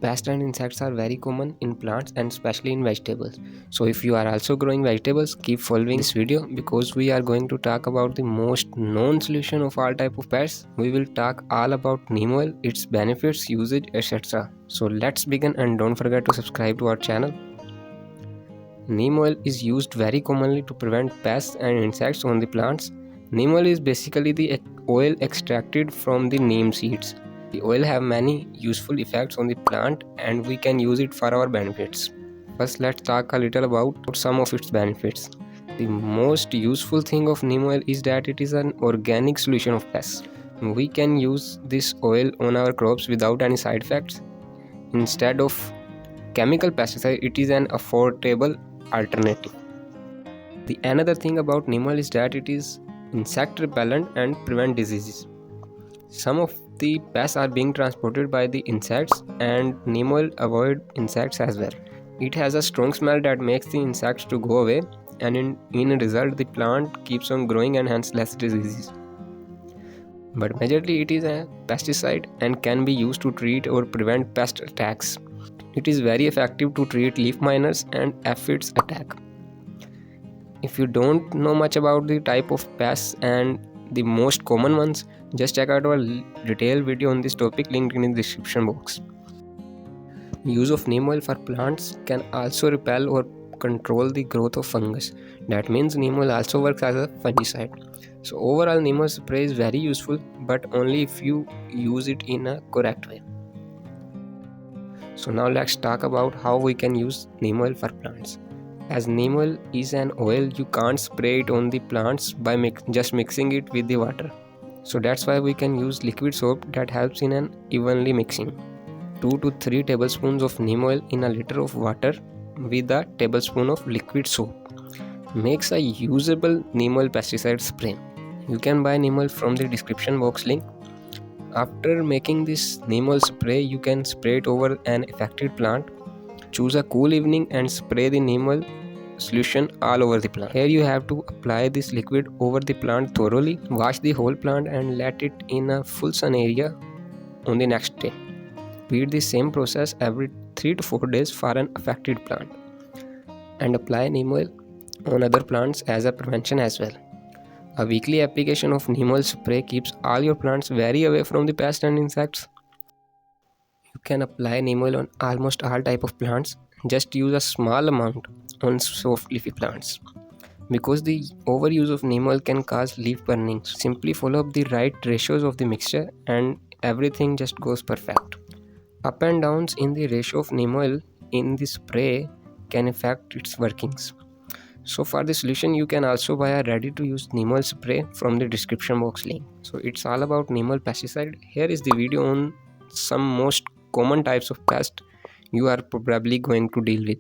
Pests and insects are very common in plants and especially in vegetables. So if you are also growing vegetables, keep following this video because we are going to talk about the most known solution of all type of pests. We will talk all about neem oil, its benefits, usage, etc. So let's begin, and don't forget to subscribe to our channel. Neem oil is used very commonly to prevent pests and insects on the plants. Neem oil is basically the oil extracted from the neem seeds. The oil have many useful effects on the plant and we can use it for our benefits. First, let's talk a little about some of its benefits. The most useful thing of neem oil is that it is an organic solution of pests. We can use this oil on our crops without any side effects. Instead of chemical pesticide, it is an affordable alternative. The another thing about neem oil is that it is insect repellent and prevent diseases. Some of the pests are being transported by the insects, and neem oil avoid insects as well. It has a strong smell that makes the insects to go away, and in a result the plant keeps on growing and hence less diseases. But majorly it is a pesticide and can be used to treat or prevent pest attacks. It is very effective to treat leaf miners and aphids attack. If you don't know much about the type of pests and the most common ones, just check out our detailed video on this topic linked in the description box. Use of neem oil for plants can also repel or control the growth of fungus. That means neem oil also works as a fungicide. So overall, neem oil spray is very useful, but only if you use it in a correct way. So now let's talk about how we can use neem oil for plants. As neem oil is an oil, you can't spray it on the plants by just mixing it with the water. So that's why we can use liquid soap that helps in an evenly mixing. 2 to 3 tablespoons of neem oil in a liter of water with a tablespoon of liquid soap makes a usable neem oil pesticide spray. You can buy neem oil from the description box link. After making this neem oil spray, you can spray it over an affected plant. Choose a cool evening and spray the neem oil solution all over the plant. Here you have to apply this liquid over the plant thoroughly. Wash the whole plant and let it in a full sun area on the next day. Repeat the same process every 3 to 4 days for an affected plant. And apply neem oil on other plants as a prevention as well. A weekly application of neem oil spray keeps all your plants very away from the pests and insects. You can apply neem oil on almost all type of plants. Just use a small amount on soft leafy plants. Because the overuse of neem oil can cause leaf burning, simply follow up the right ratios of the mixture and everything just goes perfect. Up and downs in the ratio of neem oil in the spray can affect its workings. So for the solution, you can also buy a ready to use neem oil spray from the description box link. So it's all about neem oil pesticide. Here is the video on some most common types of pests you are probably going to deal with.